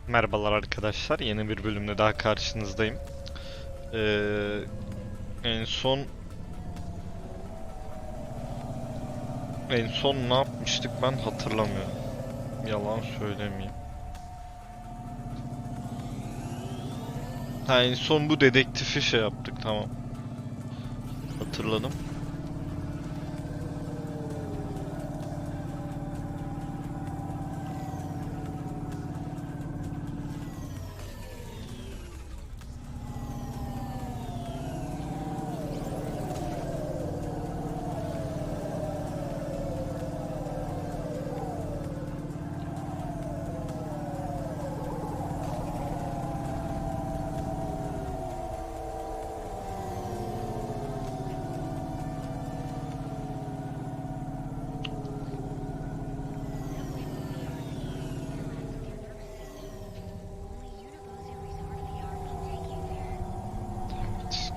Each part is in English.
Merhabalar arkadaşlar, yeni bir bölümde daha karşınızdayım. Ee, en son ne yapmıştık ben hatırlamıyorum. Yalan söylemeyeyim. Ha, en son bu dedektifi şey yaptık, tamam. Hatırladım.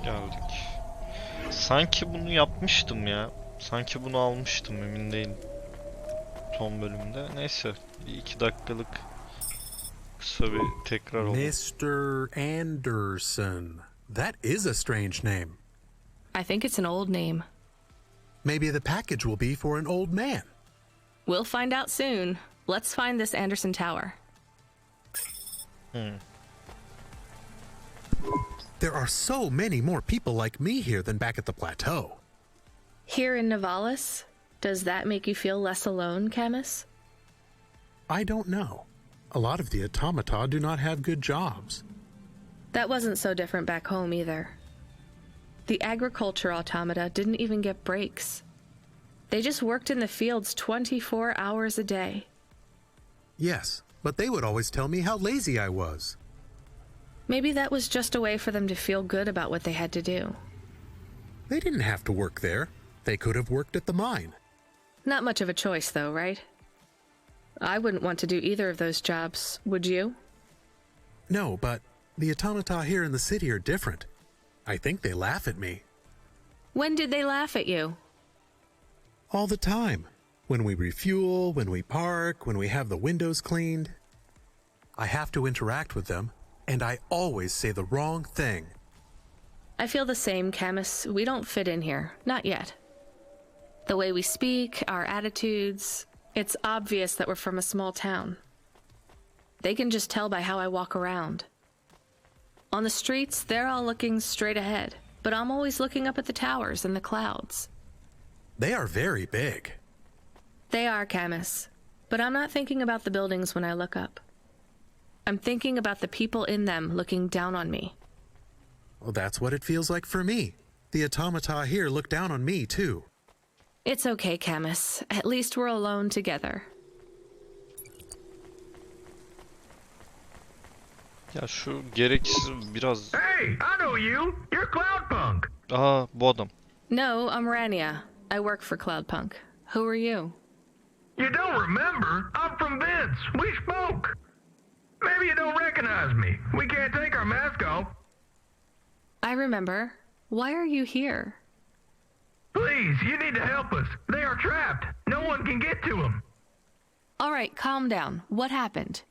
Geldik. Sanki bunu yapmıştım ya. Sanki bunu almıştım, emin değilim. Son bölümde. Neyse, bir 2 dakikalık kısa bir tekrar oldu. Mr. Anderson. That is a strange name. I think it's an old name. Maybe the package will be for an old man. We'll find out soon. Let's find this Anderson Tower. There are so many more people like me here than back at the plateau. Here in Navalis, does that make you feel less alone, Camus? I don't know. A lot of the automata do not have good jobs. That wasn't so different back home either. The agriculture automata didn't even get breaks. They just worked in the fields 24 hours a day. Yes, but they would always tell me how lazy I was. Maybe that was just a way for them to feel good about what they had to do. They didn't have to work there. They could have worked at the mine. Not much of a choice, though, right? I wouldn't want to do either of those jobs, would you? No, but the automata here in the city are different. I think they laugh at me. When did they laugh at you? All the time. When we refuel, when we park, when we have the windows cleaned. I have to interact with them, and I always say the wrong thing. I feel the same, Camus. We don't fit in here. Not yet. The way we speak, our attitudes, it's obvious that we're from a small town. They can just tell by how I walk around. On the streets, they're all looking straight ahead, but I'm always looking up at the towers and the clouds. They are very big. They are, Camus, but I'm not thinking about the buildings when I look up. I'm thinking about the people in them looking down on me. Well, that's what it feels like for me. The automata here look down on me, too. It's okay, Camus. At least we're alone together. Ya şu gereksiz biraz... Hey, I know you. You're CLOUDPUNK. Aha, bu adam. No, I'm Rania. I work for CloudPunk. Who are you? You don't remember? I'm from Vince. We spoke. Maybe you don't recognize me. We can't take our mask off. I remember. Why are you here? Please, you need to help us. They are trapped. No one can get to them. All right, calm down. What happened?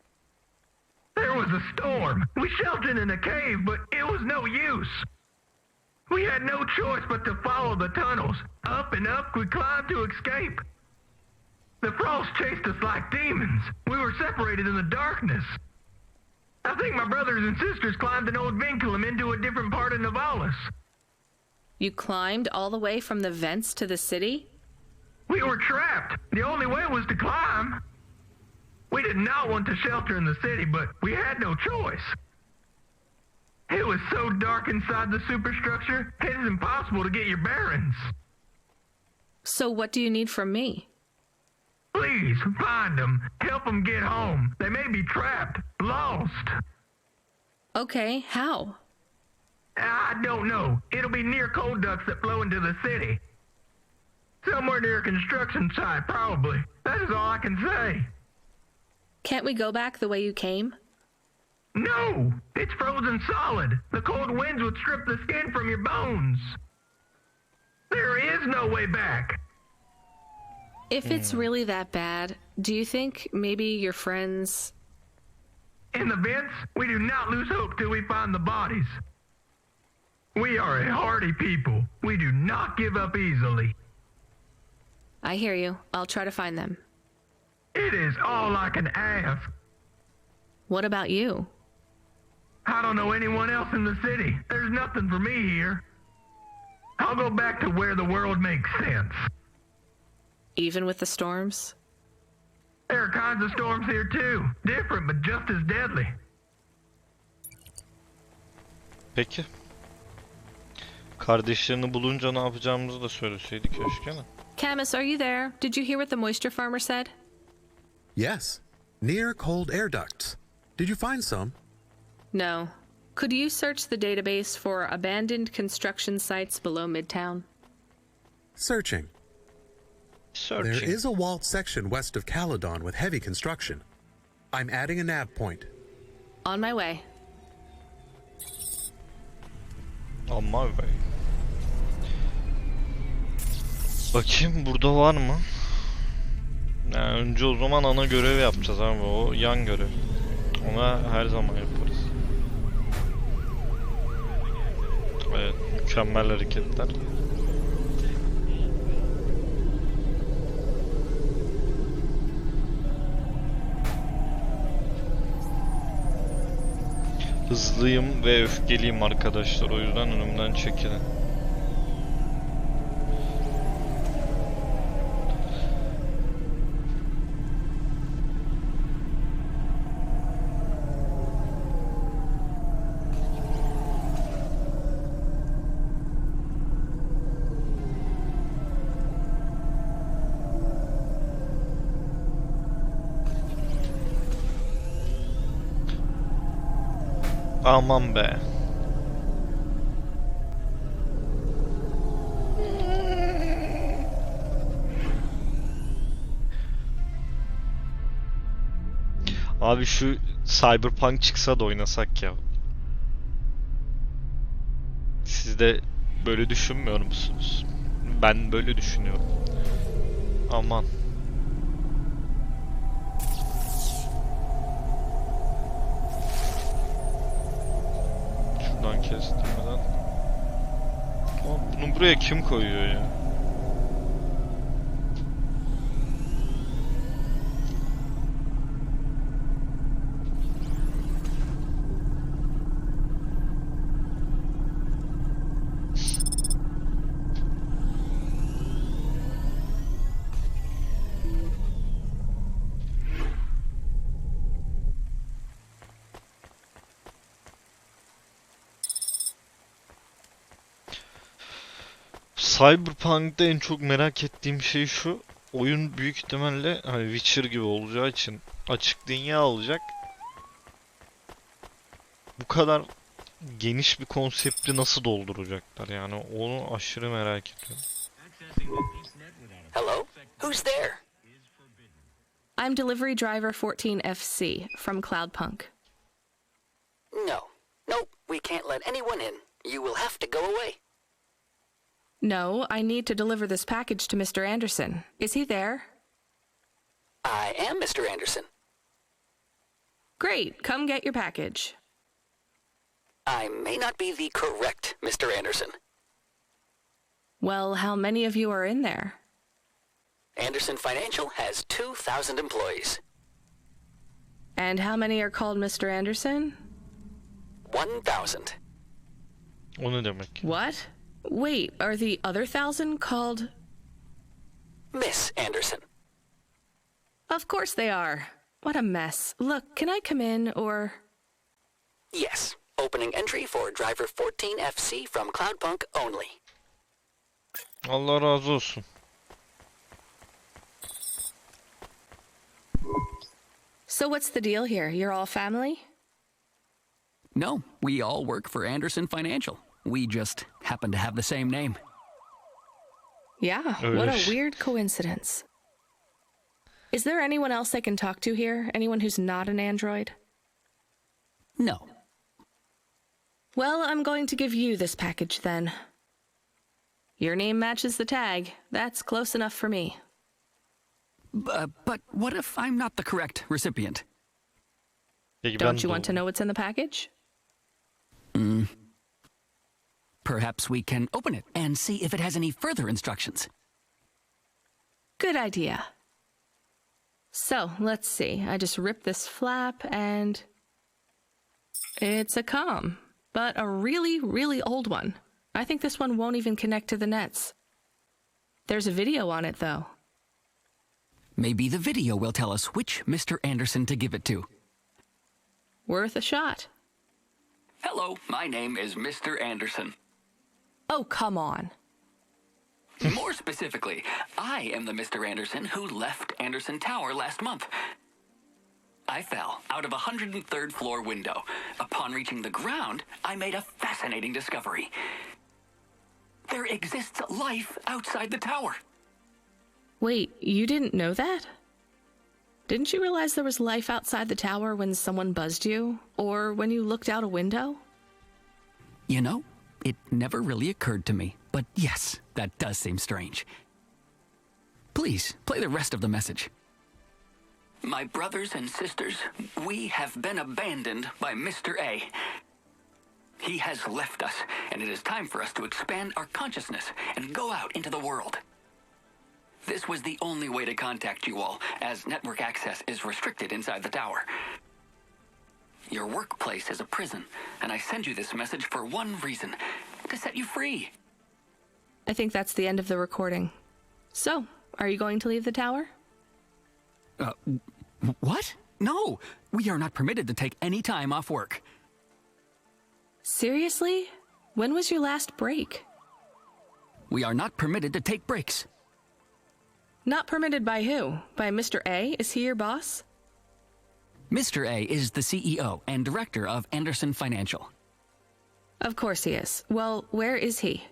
There was a storm. We sheltered in a cave, but it was no use. We had no choice but to follow the tunnels. Up and up we climbed to escape. The frost chased us like demons. We were separated in the darkness. I think my brothers and sisters climbed an old vinculum into a different part of Navalis. You climbed all the way from the vents to the city? We were trapped. The only way was to climb. We did not want to shelter in the city, but we had no choice. It was so dark inside the superstructure, it is impossible to get your bearings. So what do you need from me? Please, find them. Help them get home. They may be trapped, lost. Okay, how? I don't know. It'll be near coal ducts that flow into the city. Somewhere near a construction site, probably. That is all I can say. Can't we go back the way you came? No! It's frozen solid. The cold winds would strip the skin from your bones. There is no way back. If it's really that bad, do you think maybe your friends... In in the vents, we do not lose hope till we find the bodies. We are a hardy people. We do not give up easily. I hear you. I'll try to find them. It is all I can ask. What about you? I don't know anyone else in the city. There's nothing for me here. I'll go back to where the world makes sense. Even with the storms? There are kinds of storms here too. Different but just as deadly. Peki. Kardeşlerini bulunca ne yapacağımızı da söyleseydik keşke mi? Camus, are you there? Did you hear what the moisture farmer said? Yes, near cold air ducts. Did you find some? No. Could you search the database for abandoned construction sites below Midtown? Searching. There is a walled section west of Caledon with heavy construction. I'm adding a nav point. On my way. On my way. Bakayım burada var mı? Yani önce o zaman ana görev yapacağız abi, o yan görev. Ona her zaman yaparız. Evet, mükemmel hareketler. Hızlıyım ve öfkeliyim arkadaşlar, o yüzden önümden çekilin. Aman be. Abi şu Cyberpunk çıksa da oynasak ya. Siz de böyle düşünmüyor musunuz? Ben böyle düşünüyorum. Aman. Şuradan kestirmeden. Oğlum bunu buraya kim koyuyor ya? Cyberpunk'ta en çok merak ettiğim şey şu. Oyun büyük ihtimalle hani Witcher gibi olacağı için açık dünya olacak. Bu kadar geniş bir konsepti nasıl dolduracaklar, yani onu aşırı merak ediyorum. Hello? Who's there? I'm delivery driver 14FC from CLOUDPUNK. No. Nope, we can't let anyone in. You will have to go away. No, I need to deliver this package to Mr. Anderson. Is he there? I am Mr. Anderson. Great, come get your package. I may not be the correct Mr. Anderson. Well, how many of you are in there? Anderson Financial has 2,000 employees. And how many are called Mr. Anderson? 1,000. O ne demek? What? Wait, are the other 1,000 called? Miss Anderson. Of course they are. What a mess. Look, can I come in, or? Yes. Opening entry for driver 14FC from CloudPunk only. Allah razı olsun. So what's the deal here? You're all family? No, we all work for Anderson Financial. We just happen to have the same name. Yeah, what a weird coincidence. Is there anyone else I can talk to here? Anyone who's not an android? No. Well, I'm going to give you this package then. Your name matches the tag. That's close enough for me. But what if I'm not the correct recipient? Peki ben Don't you de want to know what's in the package? Perhaps we can open it and see if it has any further instructions. Good idea. So, let's see. I just ripped this flap and it's a comm, but a really, really old one. I think this one won't even connect to the nets. There's a video on it, though. Maybe the video will tell us which Mr. Anderson to give it to. Worth a shot. Hello, my name is Mr. Anderson. Oh, come on. More specifically, I am the Mr. Anderson who left Anderson Tower last month. I fell out of a 103rd floor window. Upon reaching the ground, I made a fascinating discovery. There exists life outside the tower. Wait, you didn't know that? Didn't you realize there was life outside the tower when someone buzzed you? Or when you looked out a window? You know, it never really occurred to me. But yes, that does seem strange. Please, play the rest of the message. My brothers and sisters, we have been abandoned by Mr. A. He has left us, and it is time for us to expand our consciousness and go out into the world. This was the only way to contact you all, as network access is restricted inside the tower. Your workplace is a prison, and I send you this message for one reason, to set you free. I think that's the end of the recording. So, are you going to leave the tower? What? No, we are not permitted to take any time off work. Seriously? When was your last break? We are not permitted to take breaks. Not permitted by who? By Mr. A? Is he your boss? Mr. A is the CEO and director of Anderson Financial. Of course he is. Well, where is he?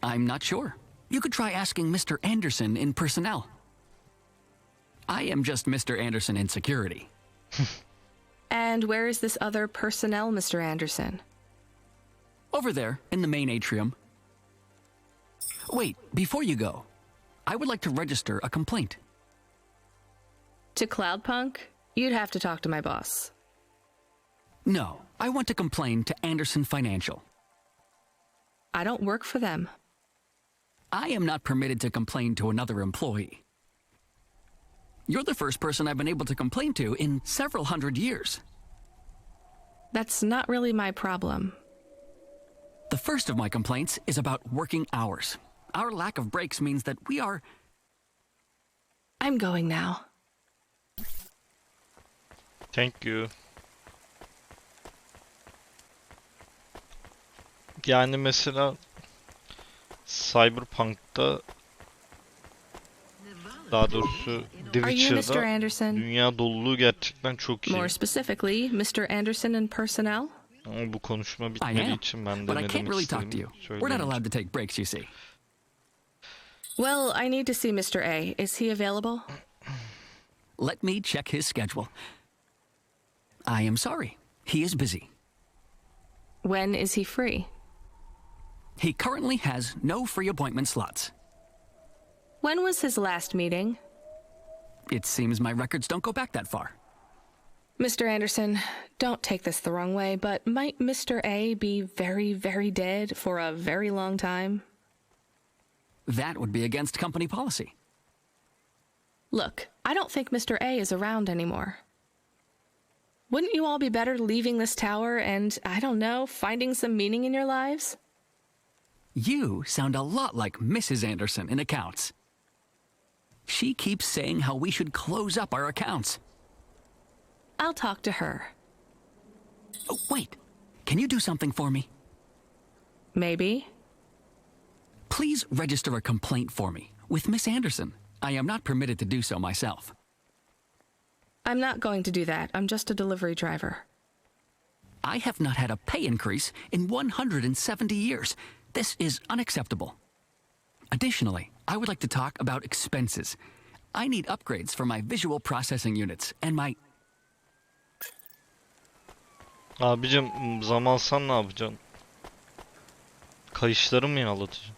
I'm not sure. You could try asking Mr. Anderson in personnel. I am just Mr. Anderson in security. And where is this other personnel, Mr. Anderson? Over there, in the main atrium. Wait, before you go, I would like to register a complaint. To CLOUDPUNK? You'd have to talk to my boss. No, I want to complain to Anderson Financial. I don't work for them. I am not permitted to complain to another employee. You're the first person I've been able to complain to in several hundred years. That's not really my problem. The first of my complaints is about working hours. Our lack of breaks means that we are... I'm going now. Thank you. Yani mesela Cyberpunk'ta, daha doğrusu Are you Mr. Witcher'da Anderson? dünya doluluğu gerçekten çok iyi. More specifically, Mr. Anderson and personnel? Ama bu konuşma I bitmediği am, için ben de but I ne can't demek really talk to you. istediğimi We're not söyleyemeyeceğim. allowed to take breaks, you see. Well, I need to see Mr. A. Is he available? Let me check his schedule. I am sorry. He is busy. When is he free? He currently has no free appointment slots. When was his last meeting? It seems my records don't go back that far. Mr. Anderson, don't take this the wrong way, but might Mr. A be very, very dead for a very long time? That would be against company policy. Look, I don't think Mr. A is around anymore. Wouldn't you all be better leaving this tower and, I don't know, finding some meaning in your lives? You sound a lot like Mrs. Anderson in accounts. She keeps saying how we should close up our accounts. I'll talk to her. Oh, wait, can you do something for me? Maybe. Please register a complaint for me with Miss Anderson. I am not permitted to do so myself. I'm not going to do that. I'm just a delivery driver. I have not had a pay increase in 170 years. This is unacceptable. Additionally, I would like to talk about expenses. I need upgrades for my visual processing units and my... Abicim zam alsan ne yapacaksın? Kayışları mı yağlatacaksın?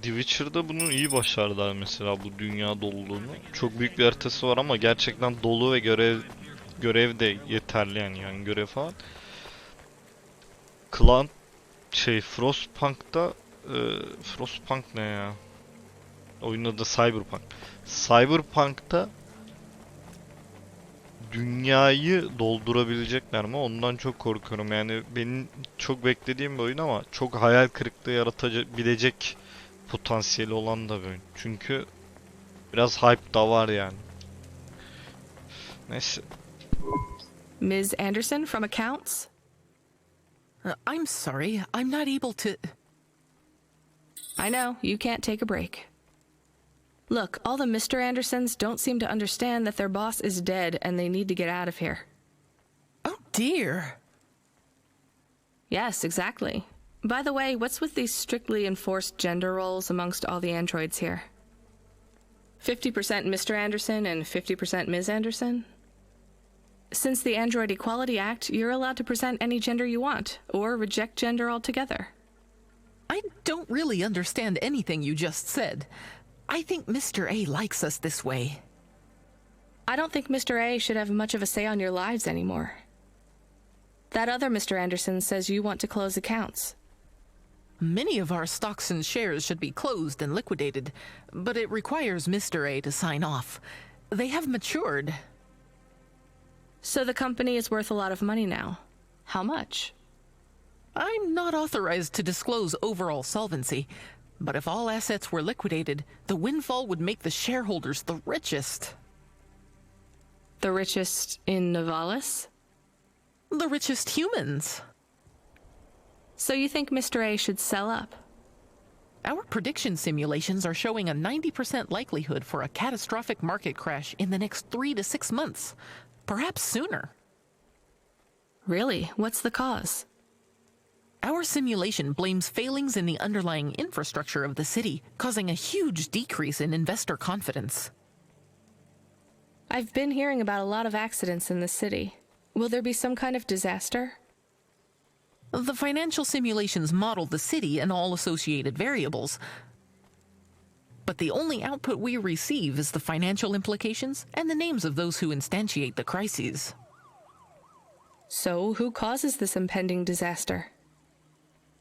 The Witcher'da bunu iyi başardılar mesela, bu dünya doluluğunu. Çok büyük bir haritası var ama gerçekten dolu ve görev de yeterli yani görev falan. Cloud Frostpunk'ta Frostpunk ne ya? Oyunun adı Cyberpunk. Cyberpunk'ta dünyayı doldurabilecekler mi? Ondan çok korkuyorum. Yani benim çok beklediğim bir oyun ama çok hayal kırıklığı yaratabilecek potansiyeli olan da bir oyun. Çünkü biraz hype da var yani. Neyse. Ms. Anderson from accounts? I'm sorry, I'm not able to... I know, you can't take a break. Look, all the Mr. Andersons don't seem to understand that their boss is dead and they need to get out of here. Oh dear. Yes, exactly. By the way, what's with these strictly enforced gender roles amongst all the androids here? 50% Mr. Anderson and 50% Ms. Anderson? Since the Android Equality Act, you're allowed to present any gender you want, or reject gender altogether. I don't really understand anything you just said. I think Mr. A likes us this way. I don't think Mr. A should have much of a say on your lives anymore. That other Mr. Anderson says you want to close accounts. Many of our stocks and shares should be closed and liquidated, but it requires Mr. A to sign off. They have matured. So the company is worth a lot of money now. How much? I'm not authorized to disclose overall solvency, but if all assets were liquidated, the windfall would make the shareholders the richest. The richest in Novalis? The richest humans. So you think Mr. A should sell up? Our prediction simulations are showing a 90% likelihood for a catastrophic market crash in the next 3 to 6 months, perhaps sooner. Really? What's the cause? Our simulation blames failings in the underlying infrastructure of the city, causing a huge decrease in investor confidence. I've been hearing about a lot of accidents in the city. Will there be some kind of disaster? The financial simulations model the city and all associated variables, but the only output we receive is the financial implications and the names of those who instantiate the crises. So who causes this impending disaster?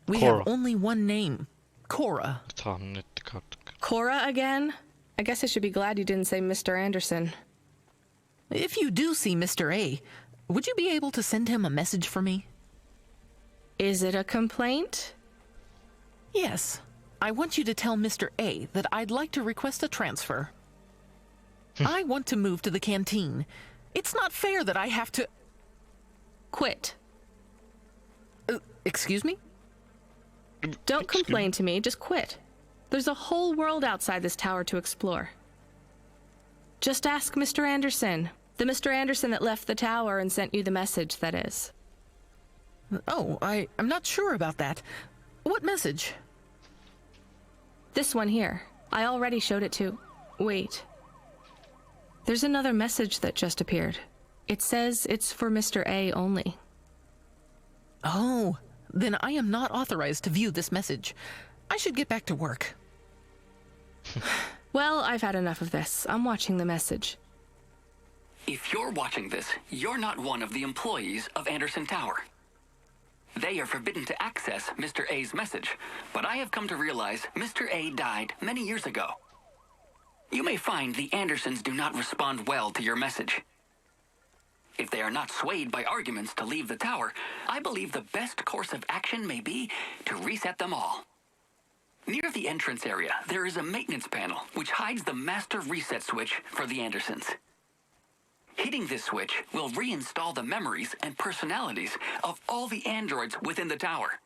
We Cora. have only one name, Cora. Tahmin ettik artık. Cora again? I guess I should be glad you didn't say Mr. Anderson. If you do see Mr. A, would you be able to send him a message for me? Is it a complaint? Yes. I want you to tell Mr. A that I'd like to request a transfer. I want to move to the canteen. It's not fair that I have to... Quit. Excuse me? Don't complain to me, just quit. There's a whole world outside this tower to explore. Just ask Mr. Anderson. The Mr. Anderson that left the tower and sent you the message, that is. Oh, I'm not sure about that. What message? This one here. I already showed it to... Wait. There's another message that just appeared. It says it's for Mr. A only. Oh, then I am not authorized to view this message. I should get back to work. Well, I've had enough of this. I'm watching the message. If you're watching this, you're not one of the employees of Anderson Tower. They are forbidden to access Mr. A's message, but I have come to realize Mr. A died many years ago. You may find the Andersons do not respond well to your message. If they are not swayed by arguments to leave the tower, I believe the best course of action may be to reset them all. Near the entrance area, there is a maintenance panel which hides the master reset switch for the Andersons. Hitting this switch will reinstall the memories and personalities of all the androids within the tower.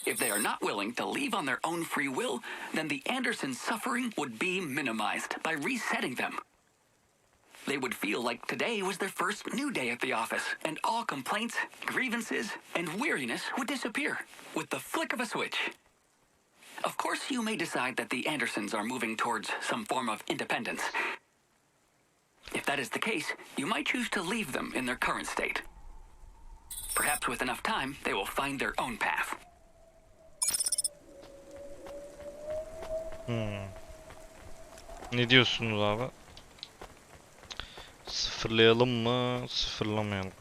If they are not willing to leave on their own free will, then the Andersons' suffering would be minimized by resetting them. They would feel like today was their first new day at the office, and all complaints, grievances, and weariness would disappear with the flick of a switch. Of course, you may decide that the Andersons are moving towards some form of independence. If that is the case, you might choose to leave them in their current state. Perhaps with enough time, they will find their own path. Ne diyorsunuz abi? Sıfırlayalım mı? Sıfırlamayalım.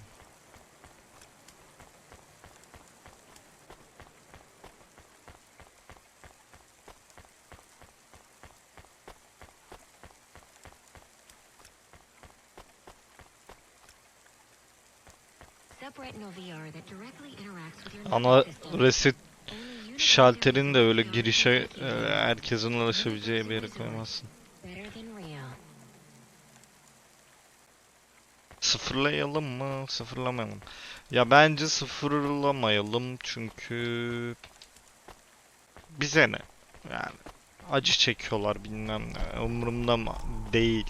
Ama reset şalterini de öyle girişe herkesin ulaşabileceği bir yere koymazsın. Sıfırlayalım mı? Sıfırlamayalım. Ya bence sıfırlamayalım çünkü bize ne? Yani acı çekiyorlar bilmem ne. Umurumda mı? Değil.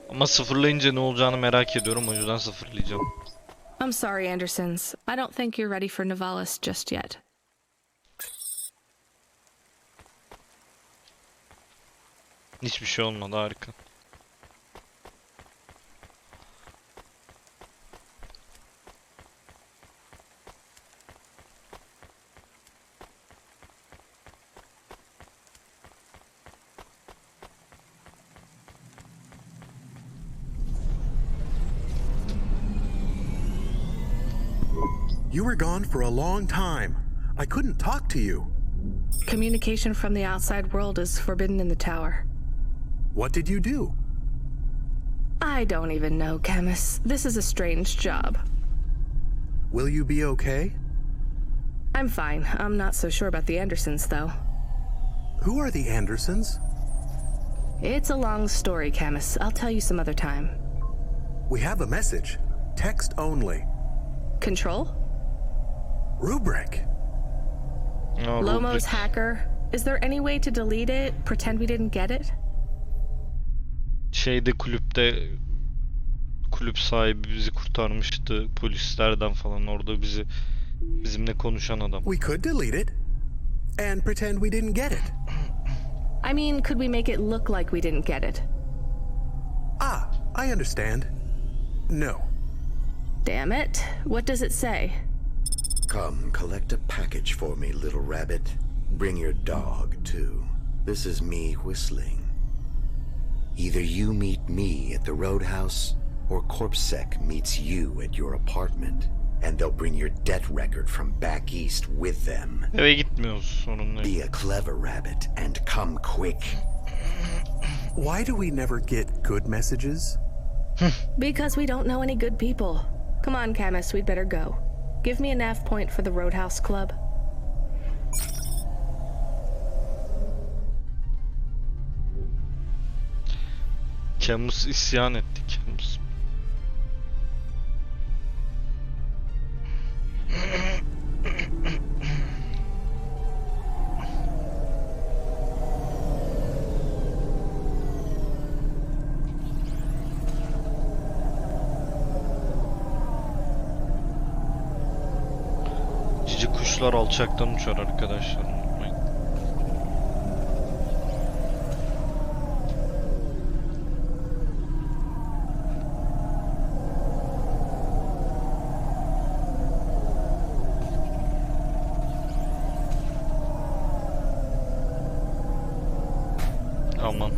Ama sıfırlayınca ne olacağını merak ediyorum, o yüzden sıfırlayacağım. I'm sorry, Andersons. I don't think you're ready for Nivalis just yet. Hiçbir şey olmadı, harika. You were gone for a long time. I couldn't talk to you. Communication from the outside world is forbidden in the tower. What did you do? I don't even know, Camus. This is a strange job. Will you be okay? I'm fine. I'm not so sure about the Andersons, though. Who are the Andersons? It's a long story, Camus. I'll tell you some other time. We have a message. Text only. Control? Rubric. Aa, Lomo's rubrik. hacker. Is there any way to delete it? Pretend we didn't get it? Şeyde kulüpte kulüp sahibi bizi kurtarmıştı polislerden falan, orada bizimle konuşan adam. We could delete it and pretend we didn't get it. I mean, could we make it look like we didn't get it? Ah, I understand. No. Damn it. What does it say? Come, collect a package for me, little rabbit. Bring your dog, too. This is me whistling. Either you meet me at the roadhouse, or CorpSec meets you at your apartment. And they'll bring your debt record from back east with them. Eve gitmiyoruz, sorun değil. Be a clever rabbit and come quick. Why do we never get good messages? Because we don't know any good people. Come on, Camus, we'd better go. Give me a nav point for the Roadhouse Club. Camus isyan etti, Camus. Cici kuşlar alçaktan uçar arkadaşlar, unutmayın. Aman.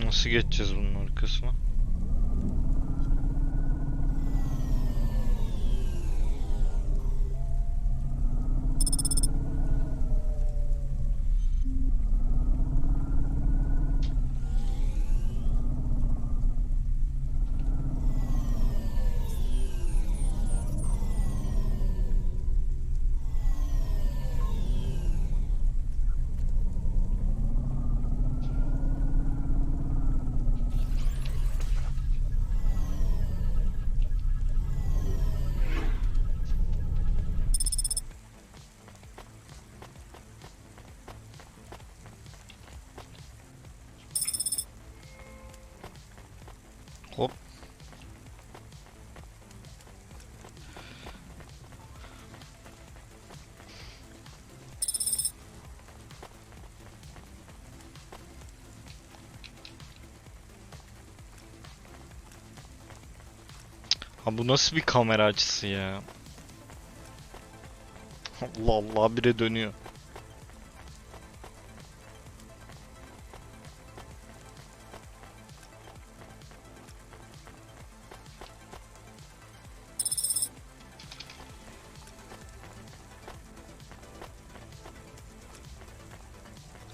Nasıl geçeceğiz bunun arkasına? Ha bu nasıl bir kamera açısı ya? Allah Allah, bire dönüyor.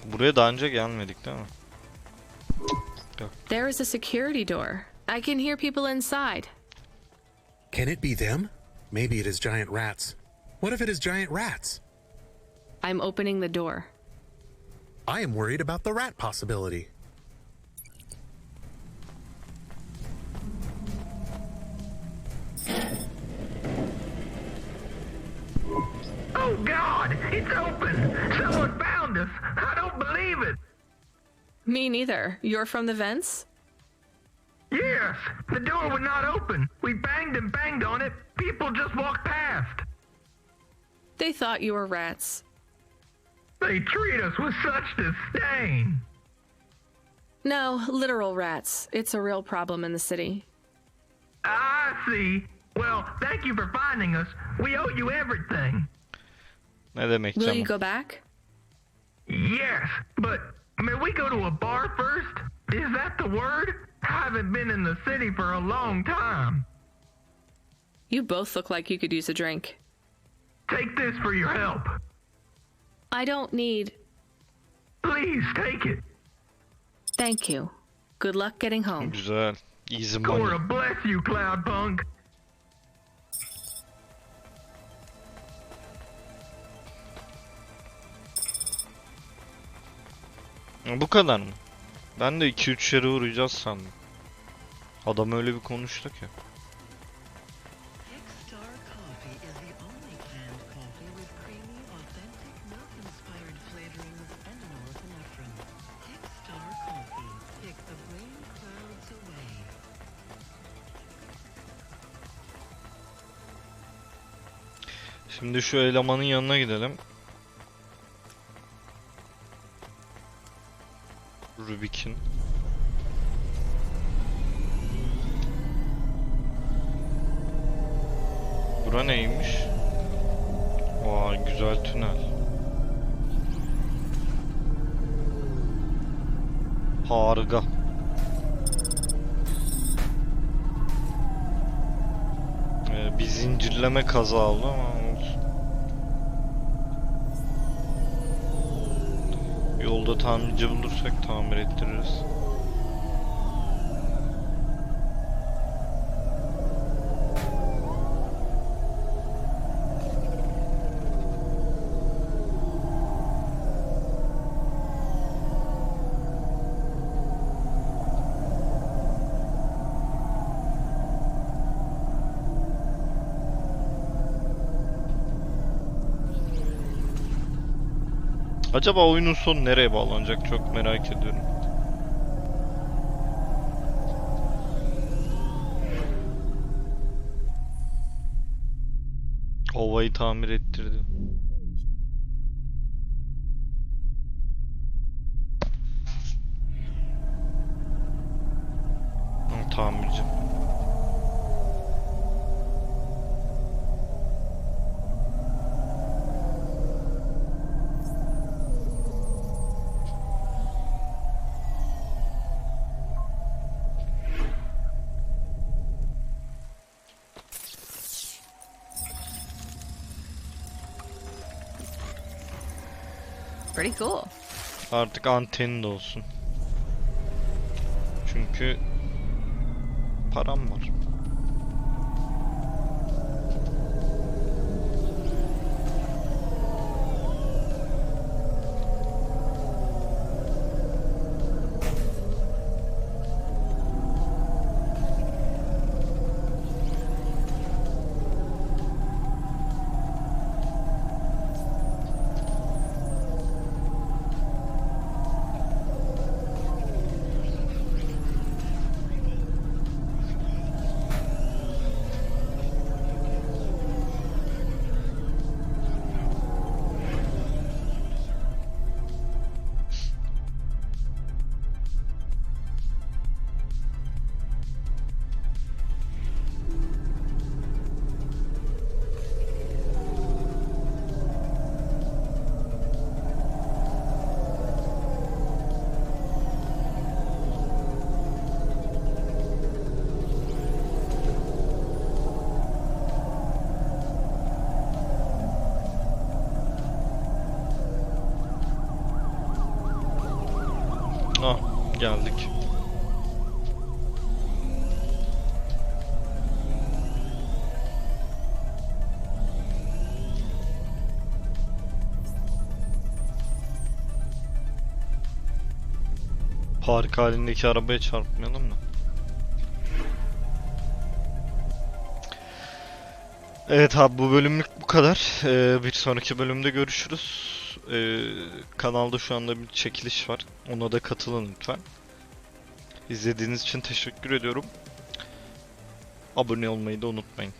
Buraya daha önce gelmedik değil mi? There is a security door. I can hear people inside. Can it be them? Maybe it is giant rats. What if it is giant rats? I'm opening the door. I am worried about the rat possibility. Oh God, it's open! Someone found us! I don't believe it! Me neither. You're from the vents? Yes, the door would not open. We banged and banged on it. People just walked past. They thought you were rats. They treat us with such disdain. No, literal rats. It's a real problem in the city. I see. Well, thank you for finding us. We owe you everything. Ne demek Will canım? you go back? Yes, but may we go to a bar first? Is that the word? I haven't been in the city for a long time. You both look like you could use a drink. Take this for your help. I don't need... Please take it. Thank you. Good luck getting home. Güzel. Easy money. Cora bless you, CLOUDPUNK. Bu kadar mı? Ben de 2-3 yere uğrayacağız sandım. Adam öyle bir konuştu ki. Şimdi şu elemanın yanına gidelim. Rubik'in. Bura neymiş? Vay güzel tünel. Harika. Bir zincirleme kaza oldu ama olsun. Yolda tamirci bulursak tamir ettiririz. Acaba oyunun sonu nereye bağlanacak, çok merak ediyorum. Ovayı tamir ettirdi. Tamirci. Pretty cool. Artık antenin de olsun. Çünkü param var. Geldik. Park halindeki arabaya çarpmayalım mı? Evet abi, bu bölümlük bu kadar. Bir sonraki bölümde görüşürüz. Kanalda şu anda bir çekiliş var. Ona da katılın lütfen. İzlediğiniz için teşekkür ediyorum. Abone olmayı da unutmayın.